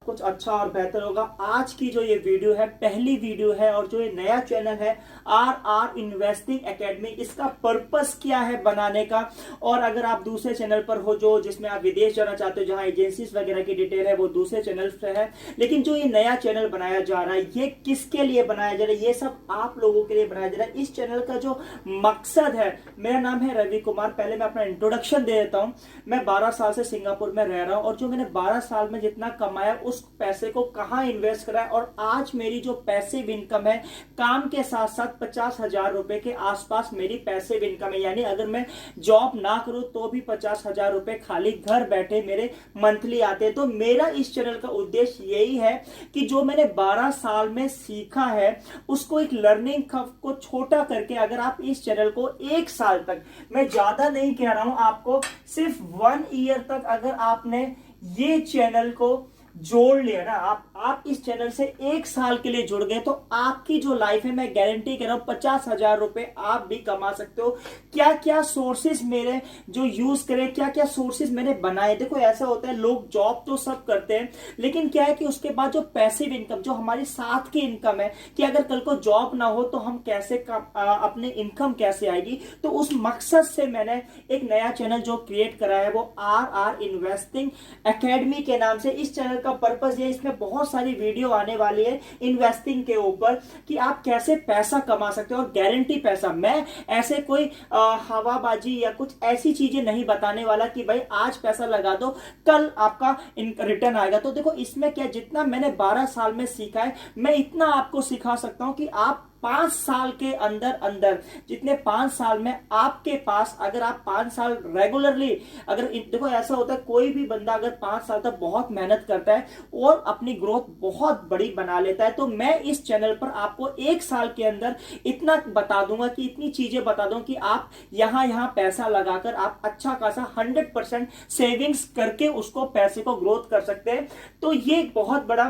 कुछ अच्छा और बेहतर होगा। आज की जो ये वीडियो है पहली वीडियो है और जो ये नया चैनल है आर इन्वेस्टिंग एकेडमी, इसका पर्पस क्या है बनाने का। और अगर आप दूसरे चैनल पर हो जो जिसमें आप विदेश जाना चाहते हो, जहां एजेंसीज वगैरह की डिटेल है वो दूसरे चैनल पे है, लेकिन जो ये नया चैनल बनाया जा रहा है ये किसके लिए बनाया जा रहा है, ये सब आप लोगों के लिए बनाया जा रहा है। इस चैनल का जो मकसद है, मेरा नाम है रवि कुमार। पहले मैं अपना इंट्रोडक्शन दे देता हूं। मैं 12 साल से सिंगापुर में रह रहा हूं और जो मैंने 12 साल में जितना कमाया उस पैसे को कहां इन्वेस्ट करा है, और आज मेरी जो पैसिव इनकम है काम के साथ साथ 50,000 रुपए के आसपास मेरी पैसिव इनकम है। यानी अगर मैं जॉब ना करूं तो भी 50,000 रुपए खाली घर बैठे मेरे मंथली आते हैं। तो मेरा इस चैनल का उद्देश्य यही है कि जो मैंने 12 साल में सीखा है उसको एक लर्निंग को छोटा करके, अगर आप इस चैनल को 1 साल तक, मैं ज्यादा नहीं कह रहा हूं आपको, सिर्फ 1 ईयर तक अगर आपने ये चैनल को जोड़ लिया ना, आप इस चैनल से 1 साल के लिए जुड़ गए तो आपकी जो लाइफ है, मैं गारंटी कर रहा हूं 50,000 रुपए आप भी कमा सकते हो। क्या क्या सोर्सेज मेरे जो यूज करें, क्या क्या सोर्सेज मैंने बनाए। देखो ऐसा होता है, लोग जॉब तो सब करते हैं, लेकिन क्या है कि उसके बाद जो पैसिव इनकम, जो हमारी साथ की इनकम है, कि अगर कल को जॉब ना हो तो हम कैसे अपने इनकम कैसे आएगी। तो उस मकसद से मैंने एक नया चैनल जो क्रिएट करा है वो आर इन्वेस्टिंग एकेडमी के नाम से। इस चैनल का पर्पस ये, इसमें बहुत सारी वीडियो आने वाली है इन्वेस्टिंग के ऊपर कि आप कैसे पैसा कमा सकते हो, और गारंटी पैसा। मैं ऐसे कोई हवाबाजी या कुछ ऐसी चीजें नहीं बताने वाला कि भाई आज पैसा लगा दो कल आपका रिटर्न आएगा। तो देखो इसमें क्या, जितना मैंने 12 साल में सीखा है मैं इतना आपको सिखा सकता हूं कि आप 5 साल के अंदर अंदर, जितने 5 साल में आपके पास, अगर आप 5 साल रेगुलरली, अगर देखो ऐसा होता है कोई भी बंदा अगर 5 साल तक बहुत मेहनत करता है और अपनी ग्रोथ बहुत बड़ी बना लेता है, तो मैं इस चैनल पर आपको 1 साल के अंदर इतना बता दूंगा कि इतनी चीजें बता दूं कि आप यहां पैसा लगाकर आप अच्छा खासा 100% सेविंग्स करके उसको पैसे को ग्रोथ कर सकते हैं। तो ये बहुत बड़ा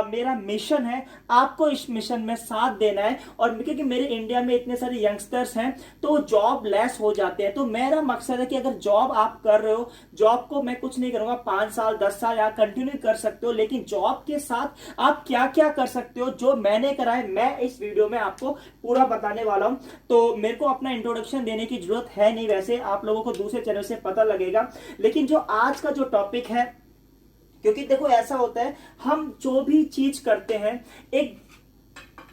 मेरा मिशन है, आपको इस मिशन में साथ देना है। और क्योंकि मेरे इंडिया में इतने सारे यंगस्टर्स हैं तो जॉब लेस हो जाते हैं, तो मेरा मकसद है कि अगर जॉब आप कर रहे हो, जॉब को मैं कुछ नहीं करूंगा, 5 साल 10 साल आप कंटिन्यू कर सकते हो, लेकिन जॉब के साथ आप क्या क्या कर सकते हो जो मैंने करा है मैं इस वीडियो में आपको पूरा बताने वाला हूं। तो मेरे को अपना इंट्रोडक्शन देने की जरूरत है नहीं, वैसे आप लोगों को दूसरे चैनल से पता लगेगा। लेकिन जो आज का जो टॉपिक है, क्योंकि देखो ऐसा होता है हम जो भी चीज करते हैं, एक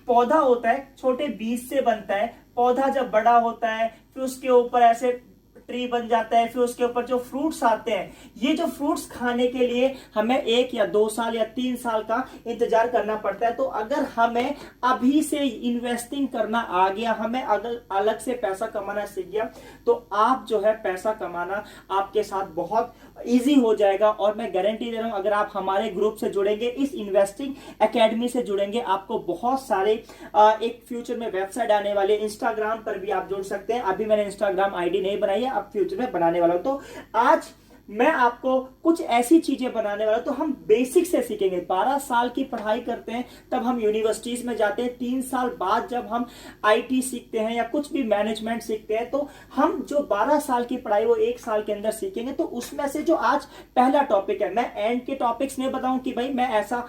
पौधा होता है, छोटे बीज से बनता है, पौधा जब बड़ा होता है फिर उसके ऊपर ऐसे ट्री बन जाता है, फिर उसके ऊपर जो फ्रूट्स आते हैं, ये जो फ्रूट्स खाने के लिए हमें 1 या 2 साल या 3 साल का इंतजार करना पड़ता है। तो अगर हमें अभी से इन्वेस्टिंग करना आ गया, हमें अगर अलग से पैसा कमाना सीख गया, तो आप जो है पैसा कमाना आपके साथ बहुत इजी हो जाएगा। और मैं गारंटी दे रहा हूं अगर आप हमारे ग्रुप से जुड़ेंगे, इस इन्वेस्टिंग एकेडमी से जुड़ेंगे, आपको बहुत सारे एक फ्यूचर में वेबसाइट आने वाली है, इंस्टाग्राम पर भी आप जुड़ सकते हैं। अभी मैंने इंस्टाग्राम आईडी नहीं बनाई है, अब फ्यूचर में बनाने वाला हूं। तो आज मैं आपको कुछ ऐसी चीजें बनाने वाला, तो हम बेसिक से सीखेंगे। 12 साल की पढ़ाई करते हैं तब हम यूनिवर्सिटीज में जाते हैं, 3 साल बाद जब हम आईटी सीखते हैं या कुछ भी मैनेजमेंट सीखते हैं, तो हम जो 12 साल की पढ़ाई वो 1 साल के अंदर सीखेंगे। तो उसमें से जो आज पहला टॉपिक है, मैं एंड के टॉपिक्स नहीं बताऊं कि भाई मैं ऐसा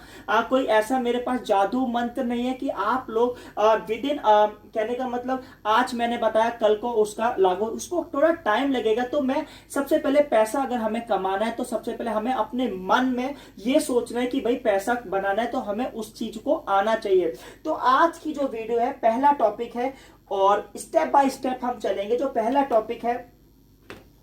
कोई ऐसा मेरे पास जादू मंत्र नहीं है कि आप लोग विद इन, कहने का मतलब आज मैंने बताया कल को उसका लागू, उसको थोड़ा टाइम लगेगा। तो मैं सबसे पहले पैसा अगर हमें कमाना है तो सबसे पहले हमें अपने मन में ये सोचना है कि भाई पैसा बनाना है तो हमें उस चीज को आना चाहिए। तो आज की जो वीडियो है पहला टॉपिक है और स्टेप बाय स्टेप हम चलेंगे। जो पहला टॉपिक है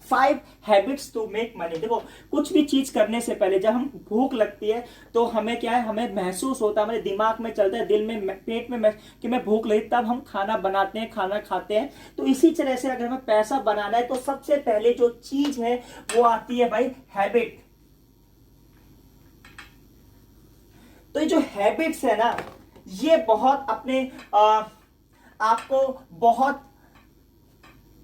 5 हैबिट्स टू मेक मनी। देखो कुछ भी चीज करने से पहले जब हम भूख लगती है तो हमें क्या है, हमें महसूस होता है, हमारे दिमाग में चलता है, दिल में, पेट में कि मैं भूख लगी, तब हम खाना बनाते हैं, खाना खाते हैं। तो इसी तरह से अगर हमें पैसा बनाना है तो सबसे पहले जो चीज है वो आती है भाई हैबिट। तो ये जो हैबिट्स है ना, ये बहुत अपने आपको बहुत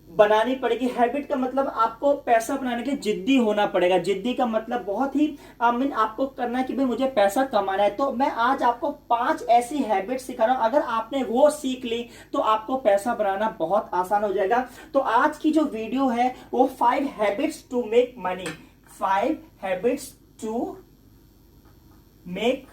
बनानी पड़ेगी। हैबिट का मतलब आपको पैसा बनाने के लिए जिद्दी होना पड़ेगा। जिद्दी का मतलब बहुत ही आपको करना है कि भाई मुझे पैसा कमाना है। तो मैं आज आपको 5 ऐसी हैबिट सिखा रहा हूं, अगर आपने वो सीख ली तो आपको पैसा बनाना बहुत आसान हो जाएगा। तो आज की जो वीडियो है वो 5 habits to make money, 5 habits to make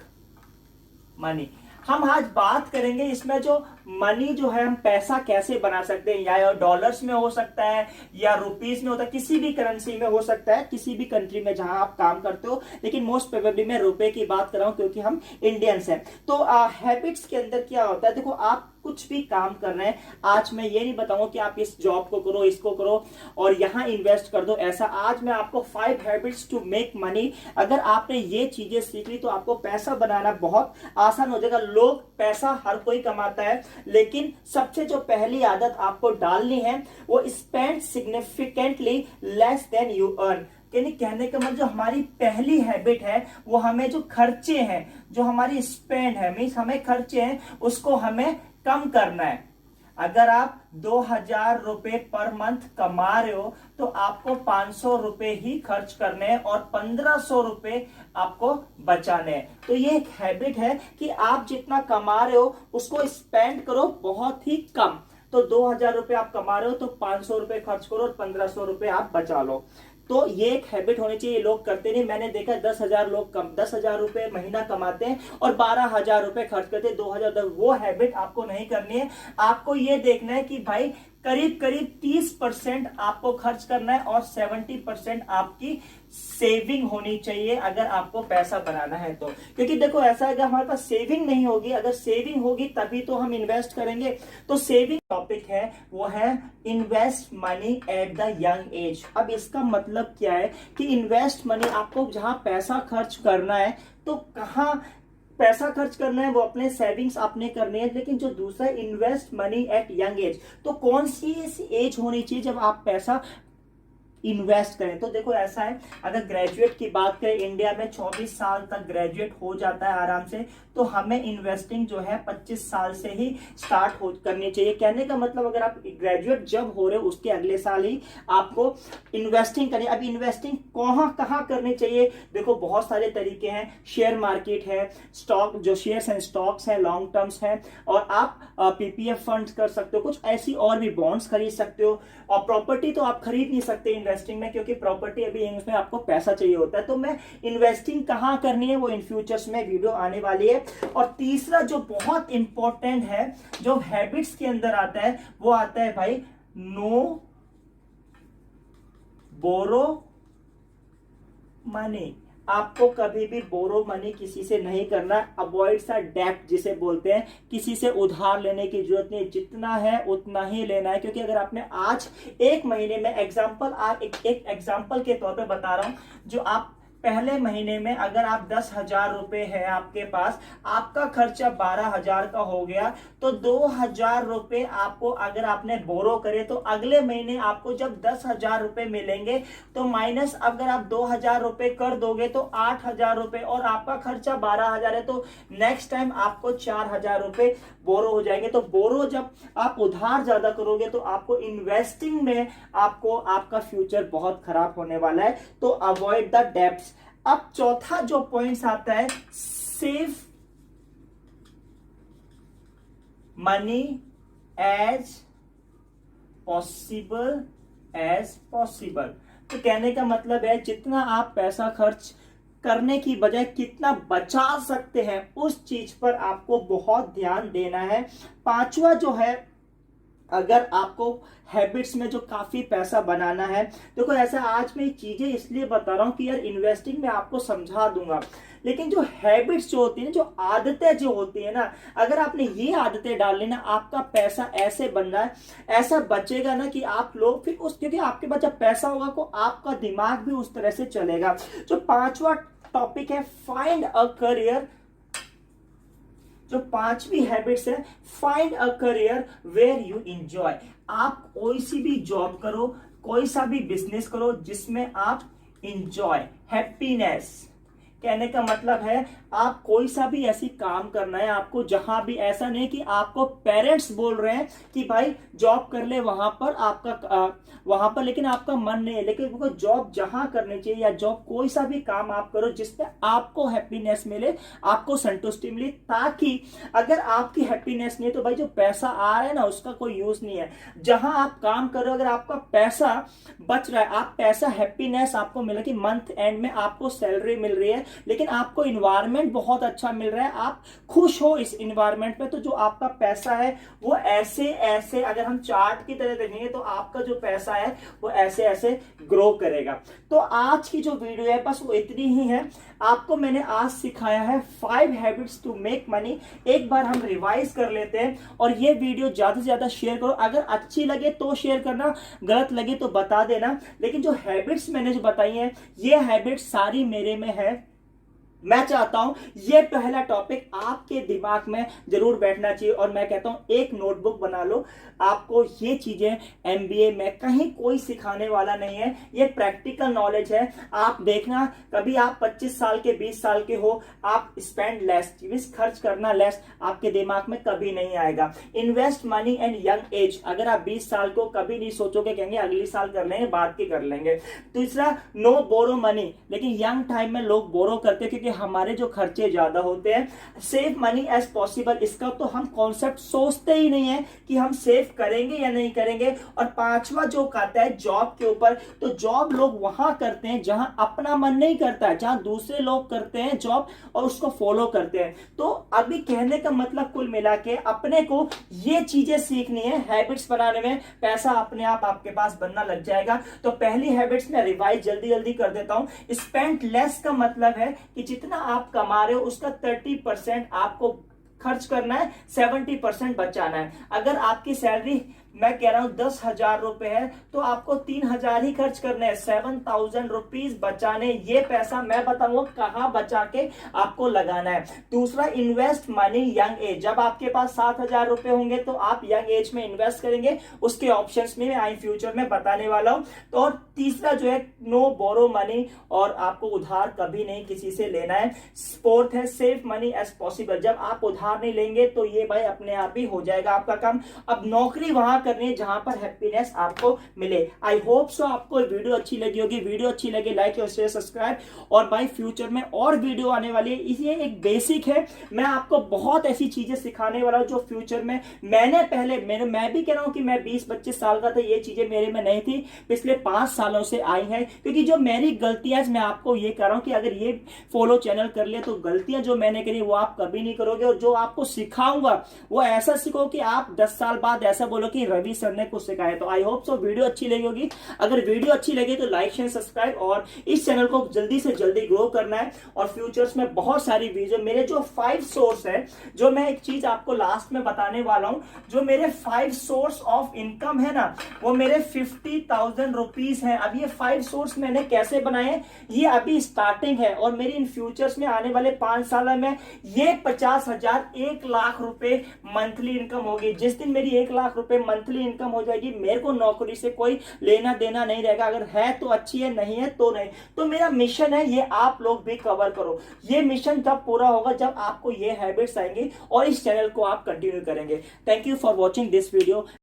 money. हम आज बात करेंगे इसमें जो मनी जो है हम पैसा कैसे बना सकते हैं, या डॉलर्स में हो सकता है या रुपीस में होता है, किसी भी करेंसी में हो सकता है, किसी भी कंट्री में जहां आप काम करते हो, लेकिन मोस्ट प्रोबेबली मैं रुपए की बात कर रहा हूं क्योंकि हम इंडियंस हैं। तो हैबिट्स के अंदर क्या होता है, देखो आप कुछ भी काम कर रहे हैं, आज मैं ये नहीं बताऊंगा कि आप इस जॉब को करो, इसको करो और यहां इन्वेस्ट कर दो, ऐसा। आज मैं आपको 5 हैबिट्स टू मेक मनी, अगर आपने ये चीजें सीख ली तो आपको पैसा बनाना बहुत आसान हो जाएगा। लोग पैसा हर कोई कमाता है, लेकिन सबसे जो पहली आदत आपको डालनी है वो spend significantly less than you earn. कहने का मतलब जो हमारी पहली हैबिट है वो हमें जो खर्चे हैं, जो हमारी स्पेंड है, मीन्स हमें खर्चे हैं, उसको हमें कम करना है। अगर आप 2000 रुपए पर मंथ कमा रहे हो तो आपको 500 रुपए ही खर्च करने हैं और 1500 रुपए आपको बचाने हैं। तो ये एक हैबिट है कि आप जितना कमा रहे हो उसको स्पेंड करो बहुत ही कम। तो 2000 रुपए आप कमा रहे हो तो 500 रुपए खर्च करो और 1500 रुपए आप बचा लो। तो ये एक हैबिट होनी चाहिए, लोग करते नहीं। मैंने देखा 10,000 लोग 10,000 रुपए महीना कमाते हैं और 12,000 रुपए खर्च करते हैं, 2,000। वो हैबिट आपको नहीं करनी है। आपको ये देखना है कि भाई करीब करीब 30% आपको खर्च करना है और 70% आपकी सेविंग होनी चाहिए अगर आपको पैसा बनाना है तो। क्योंकि देखो ऐसा है, अगर हमारे पास सेविंग नहीं होगी, अगर सेविंग होगी तभी तो हम इन्वेस्ट करेंगे। तो सेविंग टॉपिक है वो है invest money at the young age. अब इसका मतलब क्या है कि इन्वेस्ट मनी, आपको जहां पैसा खर्च करना है तो कहां पैसा खर्च करना है, वो अपने सेविंग्स आपने करनी है। लेकिन जो दूसरा invest money at young age, तो कौन सी एज होनी चाहिए जब आप पैसा इन्वेस्ट करें। तो देखो ऐसा है, अगर ग्रेजुएट की बात करें, इंडिया में 24 साल तक ग्रेजुएट हो जाता है आराम से, तो हमें इन्वेस्टिंग जो है 25 साल से ही स्टार्ट करनी चाहिए। कहने का मतलब अगर आप ग्रेजुएट जब हो रहे हो उसके अगले साल ही आपको इन्वेस्टिंग करनी। अब इन्वेस्टिंग कहाँ करनी चाहिए, देखो बहुत सारे तरीके हैं। शेयर मार्केट है, स्टॉक जो शेयर्स एंड स्टॉक्स हैं, लॉन्ग टर्म्स हैं, और आप पीपीएफ फंड कर सकते हो, कुछ ऐसी और भी बॉन्ड्स खरीद सकते हो। और प्रॉपर्टी तो आप खरीद नहीं सकते इन्वेस्टिंग में, क्योंकि प्रॉपर्टी अभी इसमें आपको पैसा चाहिए होता है। तो मैं इन्वेस्टिंग कहां करनी है वो इन फ्यूचर्स में वीडियो आने वाली है। और तीसरा जो बहुत इंपॉर्टेंट है, जो हैबिट्स के अंदर आता है, वो आता है भाई नो बोरो मनी। आपको कभी भी बोरो मनी किसी से नहीं करना। अवॉइड सा डेब्ट जिसे बोलते हैं, किसी से उधार लेने की जरूरत नहीं, जितना है उतना ही लेना है। क्योंकि अगर आपने आज एक महीने में एग्जांपल, एक एग्जांपल के तौर पे बता रहा हूं, जो आप पहले महीने में अगर आप 10,000 रुपए है आपके पास, आपका खर्चा 12,000 का हो गया, तो 2,000 रुपए आपको अगर आपने बोरो करे तो अगले महीने आपको जब 10,000 रुपए मिलेंगे तो माइनस अगर आप 2,000 रुपए कर दोगे तो 8,000 रुपए, और आपका खर्चा 12,000 है, तो नेक्स्ट टाइम आपको 4,000 रुपए बोरो हो जाएंगे। तो बोरो जब आप उधार ज्यादा करोगे तो आपको इन्वेस्टिंग में आपको आपका फ्यूचर बहुत खराब होने वाला है। तो अवॉइड द डेब्ट्स। अब चौथा जो पॉइंट आता है, save money as possible as possible. तो कहने का मतलब है जितना आप पैसा खर्च करने की बजाय कितना बचा सकते हैं उस चीज पर आपको बहुत ध्यान देना है। पांचवा जो है, अगर आपको हैबिट्स में जो काफी पैसा बनाना है, देखो ऐसा आज मैं चीजें इसलिए बता रहा हूं कि यार इन्वेस्टिंग में आपको समझा दूंगा, लेकिन जो हैबिट्स जो होती है, जो आदतें जो होती है ना, अगर आपने ये आदतें डाल ली ना, आपका पैसा ऐसे बनना है, ऐसा बचेगा ना कि आप लोग फिर उस, क्योंकि आपके पास जब पैसा होगा तो आपका दिमाग भी उस तरह से चलेगा। जो पांचवा टॉपिक है, फाइंड अ करियर। जो पांचवी हैबिट्स है, find a career where you enjoy. आप कोई सी भी जॉब करो, कोई सा भी बिजनेस करो जिसमें आप एंजॉय, हैप्पीनेस। कहने का मतलब है आप कोई सा भी ऐसी काम करना है आपको जहां भी, ऐसा नहीं कि आपको पेरेंट्स बोल रहे हैं कि भाई जॉब कर ले वहां पर, आपका वहां पर लेकिन आपका मन नहीं है, लेकिन वो जॉब जहां करनी चाहिए, या जॉब कोई सा भी काम आप करो जिसपे आपको हैप्पीनेस मिले, आपको संतुष्टि मिले, ताकि अगर आपकी हैप्पीनेस नहीं है तो भाई जो पैसा आ रहा है ना उसका कोई यूज नहीं है। जहां आप काम कर रहे हो, अगर आपका पैसा बच रहा है, आप पैसा हैप्पीनेस आपको मिले कि मंथ एंड में आपको सैलरी मिल रही है, लेकिन आपको इन्वायरमेंट बहुत अच्छा मिल रहा है, आप खुश हो इस इन्वायरमेंट में, तो जो आपका पैसा है वो ऐसे ऐसे, अगर हम चार्ट की तरह देखेंगे तो आपका जो पैसा है वो ऐसे ऐसे ग्रो करेगा। तो आज की जो वीडियो है बस वो इतनी ही है। आपको मैंने आज सिखाया है 5 हैबिट्स टू मेक मनी। एक बार हम रिवाइज कर लेते हैं, और ये वीडियो ज्यादा से ज्यादा शेयर करो। अगर अच्छी लगे तो शेयर करना, गलत लगे तो बता देना। लेकिन जो हैबिट्स मैंने जो बताई हैं, ये हैबिट्स सारी मेरे में है। मैं चाहता हूं ये पहला टॉपिक आपके दिमाग में जरूर बैठना चाहिए, और मैं कहता हूं एक नोटबुक बना लो। आपको ये चीजें एमबीए में कहीं कोई सिखाने वाला नहीं है, ये प्रैक्टिकल नॉलेज है। आप देखना, कभी आप 25 साल के 20 साल के हो, आप स्पेंड लेस, खर्च करना लेस, आपके दिमाग में कभी नहीं आएगा। Invest money and young age, अगर आप 20 साल को कभी नहीं सोचोगे, कहेंगे अगली साल कर लेंगे, बाद के कर लेंगे। तीसरा, नो बोरो मनी, लेकिन यंग टाइम में लोग बोरो करते हैं क्योंकि हमारे जो खर्चे ज्यादा होते हैं। सेव मनी एज पॉसिबल, इसका तो हम कॉन्सेप्ट सोचते ही नहीं है कि हम सेव करेंगे या नहीं करेंगे। और पांचवा जो कहता है जॉब के ऊपर, तो जॉब लोग वहां करते हैं जहां अपना मन नहीं करता है, जहां दूसरे लोग करते हैं जॉब और उसको फॉलो करते हैं। तो अभी कहने का मतलब कुल मिला के अपने को ये चीजें सीखनी है, हैबिट्स बनाने में पैसा अपने आप आपके पास बनना लग जाएगा। तो पहली हैबिट्स में रिवाइज जल्दी जल्दी कर देता हूं। स्पेंड लेस का मतलब है कि जितना आप कमा रहे हो उसका 30% आपको खर्च करना है, 70% बचाना है। अगर आपकी सैलरी मैं कह रहा हूं 10,000 रुपए है, तो आपको 3,000 ही खर्च करने हैं, 7,000 रुपीज बचाने। ये पैसा मैं बताऊंगा कहां बचा के आपको लगाना है। दूसरा, इन्वेस्ट मनी यंग एज, जब आपके पास 7,000 रुपए होंगे तो आप यंग एज में इन्वेस्ट करेंगे, उसके ऑप्शंस में आई फ्यूचर में बताने वाला हूं। तो और तीसरा जो है, नो बोरो मनी, और आपको उधार कभी नहीं किसी से लेना है। फोर्थ है, सेव मनी एज पॉसिबल, जब आप उधार नहीं लेंगे तो ये भाई अपने आप ही हो जाएगा आपका काम। अब नौकरी वहां करनी है जहां पर हैप्पीनेस आपको मिले। आई होप सो आपको वीडियो अच्छी लगी होगी। वीडियो अच्छी लगी लाइक और शेयर सब्सक्राइब, और भाई फ्यूचर में और वीडियो आने वाली है। ये एक बेसिक है, मैं आपको बहुत ऐसी चीजें सिखाने वाला हूं जो फ्यूचर में मैंने पहले मैं भी कह रहा हूं कि मैं 20-25 साल का था, ये चीजें मेरे में नहीं थी, पिछले 5 सालों से आई हैं। क्योंकि जो मेरी गलतियां, मैं आपको ये कह रहा हूं कि अगर ये फॉलो चैनल कर लिया तो गलतियां जो मैंने करी वो आप कभी नहीं करोगे। और जो आपको सिखाऊंगा वो ऐसा सीखो कि आप 10 साल बाद ऐसा बोलो कि रवि सर ने कुछ सिखाया। तो आई होप सो वीडियो अच्छी लगी होगी। अगर वीडियो अच्छी लगी तो लाइक शेयर सब्सक्राइब, और इस चैनल को जल्दी से जल्दी ग्रो करना है। और फ्यूचर्स में बहुत सारी वीडियो, मेरे जो 5 सोर्स है, जो मैं एक चीज आपको लास्ट में बताने वाला हूं, जो मेरे 5 सोर्स ऑफ इनकम है ना, वो मेरे 50,000 रुपीज है। अब ये 5 सोर्स मैंने कैसे बनाए, ये अभी स्टार्टिंग है, और मेरी इन फ्यूचर्स में आने वाले 5 साल में ये 50,000 1 लाख रुपए मंथली इनकम होगी। जिस दिन मेरी 1 लाख रुपए मंथली इनकम हो जाएगी, मेरे को नौकरी से कोई लेना देना नहीं रहेगा। अगर है तो अच्छी है, नहीं है तो नहीं। तो मेरा मिशन है ये आप लोग भी कवर करो। ये मिशन तब पूरा होगा जब आपको ये हैबिट्स आएंगी और इस चैनल को आप कंटिन्यू करेंगे। Thank you for watching this video.